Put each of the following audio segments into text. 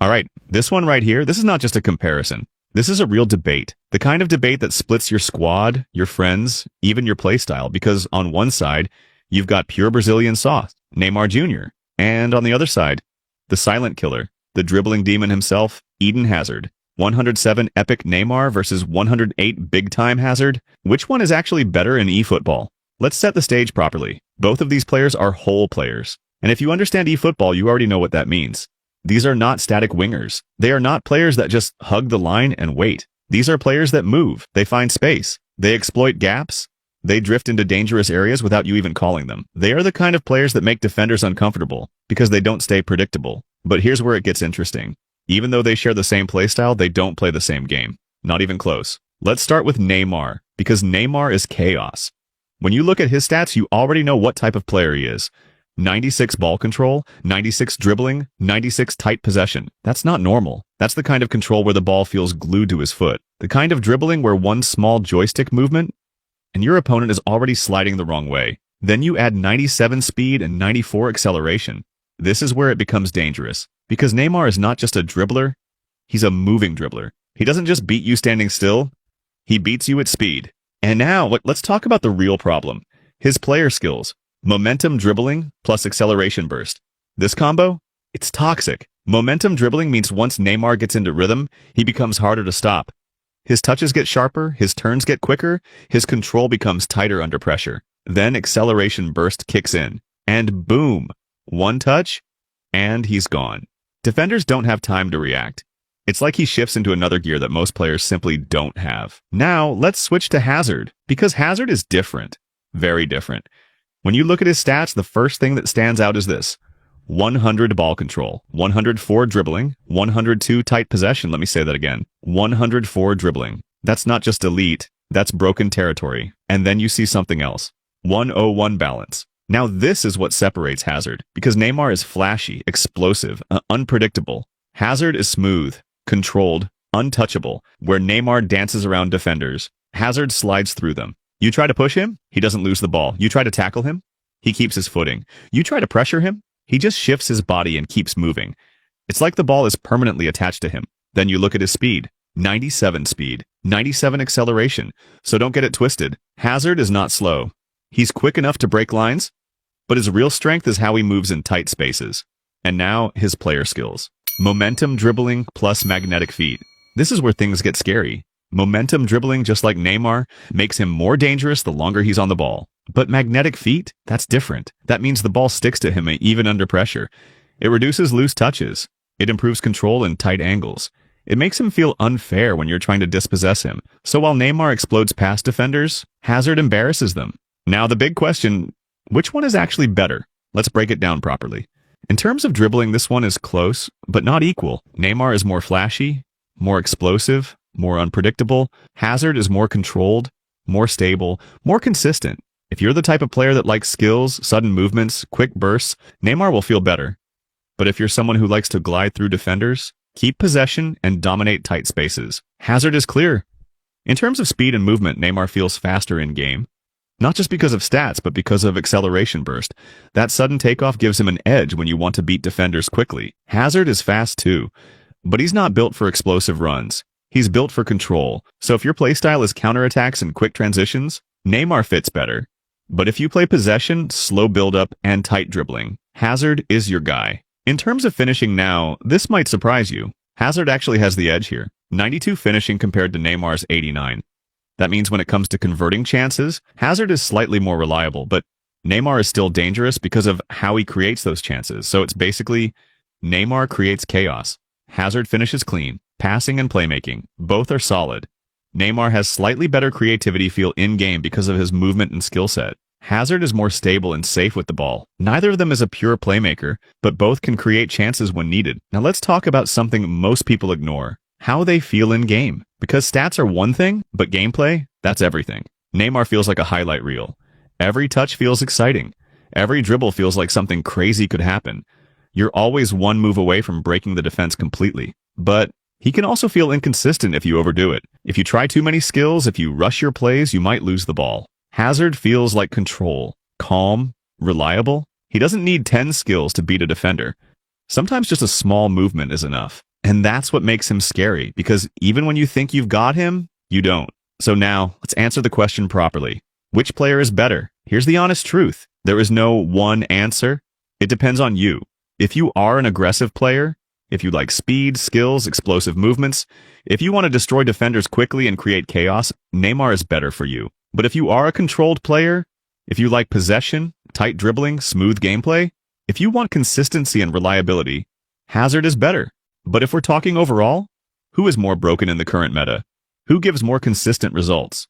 All right, this one right here, this is not just a comparison. This is a real debate. The kind of debate that splits your squad, your friends, even your playstyle, because on one side, you've got pure Brazilian sauce, Neymar Jr., and on the other side, the silent killer, the dribbling demon himself, Eden Hazard. 107 Epic Neymar versus 108 Big Time Hazard. Which one is actually better in eFootball? Let's set the stage properly. Both of these players are whole players. And if you understand eFootball, you already know what that means. These are not static wingers. They are not players that just hug the line and wait. These are players that move. They find space. They exploit gaps. They drift into dangerous areas without you even calling them. They are the kind of players that make defenders uncomfortable because they don't stay predictable. But here's where it gets interesting. Even though they share the same playstyle, they don't play the same game. Not even close. Let's start with Neymar, because Neymar is chaos. When you look at his stats, you already know what type of player he is. 96 ball control, 96 dribbling, 96 tight possession. That's not normal. That's the kind of control where the ball feels glued to his foot. The kind of dribbling where one small joystick movement, and your opponent is already sliding the wrong way. Then you add 97 speed and 94 acceleration. This is where it becomes dangerous. Because Neymar is not just a dribbler, he's a moving dribbler. He doesn't just beat you standing still, he beats you at speed. And now, let's talk about the real problem. His player skills. Momentum dribbling plus acceleration burst. This combo? It's toxic. Momentum dribbling means once Neymar gets into rhythm, he becomes harder to stop. His touches get sharper, his turns get quicker, his control becomes tighter under pressure. Then acceleration burst kicks in. And boom! One touch, and he's gone. Defenders don't have time to react. It's like he shifts into another gear that most players simply don't have. Now, let's switch to Hazard, because Hazard is different. Very different. When you look at his stats, the first thing that stands out is this. 100 ball control, 104 dribbling, 102 tight possession. Let me say that again. 104 dribbling. That's not just elite, that's broken territory. And then you see something else. 101 balance. Now this is what separates Hazard, because Neymar is flashy, explosive, unpredictable. Hazard is smooth, controlled, untouchable. Where Neymar dances around defenders, Hazard slides through them. You try to push him, he doesn't lose the ball. You try to tackle him, he keeps his footing. You try to pressure him, he just shifts his body and keeps moving. It's like the ball is permanently attached to him. Then you look at his speed. 97 speed, 97 acceleration. So don't get it twisted. Hazard is not slow. He's quick enough to break lines, but his real strength is how he moves in tight spaces. And now, his player skills. Momentum dribbling plus magnetic feet. This is where things get scary. Momentum dribbling, just like Neymar, makes him more dangerous the longer he's on the ball. But magnetic feet? That's different. That means the ball sticks to him even under pressure. It reduces loose touches. It improves control in tight angles. It makes him feel unfair when you're trying to dispossess him. So while Neymar explodes past defenders, Hazard embarrasses them. Now the big question, which one is actually better? Let's break it down properly. In terms of dribbling, this one is close, but not equal. Neymar is more flashy, more explosive, more unpredictable. Hazard is more controlled, more stable, more consistent. If you're the type of player that likes skills, sudden movements, quick bursts, Neymar will feel better. But if you're someone who likes to glide through defenders, keep possession, and dominate tight spaces, Hazard is clear. In terms of speed and movement, Neymar feels faster in-game. Not just because of stats, but because of acceleration burst. That sudden takeoff gives him an edge when you want to beat defenders quickly. Hazard is fast too, but he's not built for explosive runs. He's built for control. So if your playstyle is counterattacks and quick transitions, Neymar fits better. But if you play possession, slow build-up, and tight dribbling, Hazard is your guy. In terms of finishing now, this might surprise you. Hazard actually has the edge here. 92 finishing compared to Neymar's 89. That means when it comes to converting chances, Hazard is slightly more reliable, but Neymar is still dangerous because of how he creates those chances. So it's basically, Neymar creates chaos. Hazard finishes clean. Passing and playmaking, both are solid. Neymar has slightly better creativity feel in-game because of his movement and skill set. Hazard is more stable and safe with the ball. Neither of them is a pure playmaker, but both can create chances when needed. Now let's talk about something most people ignore. How they feel in-game. Because stats are one thing, but gameplay, that's everything. Neymar feels like a highlight reel. Every touch feels exciting. Every dribble feels like something crazy could happen. You're always one move away from breaking the defense completely. But he can also feel inconsistent if you overdo it. If you try too many skills, if you rush your plays, you might lose the ball. Hazard feels like control, calm, reliable. He doesn't need 10 skills to beat a defender. Sometimes just a small movement is enough. And that's what makes him scary, because even when you think you've got him, you don't. So now, let's answer the question properly. Which player is better? Here's the honest truth. There is no one answer. It depends on you. If you are an aggressive player, if you like speed, skills, explosive movements, if you want to destroy defenders quickly and create chaos, Neymar is better for you. But if you are a controlled player, if you like possession, tight dribbling, smooth gameplay, if you want consistency and reliability, Hazard is better. But if we're talking overall, who is more broken in the current meta? Who gives more consistent results?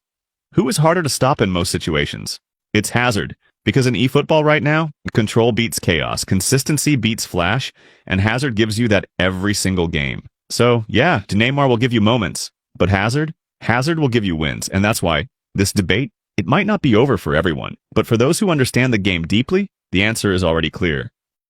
Who is harder to stop in most situations? It's Hazard, because in eFootball right now, control beats chaos, consistency beats flash, and Hazard gives you that every single game. So yeah, Neymar will give you moments, but Hazard will give you wins, and that's why this debate, it might not be over for everyone, but for those who understand the game deeply, the answer is already clear.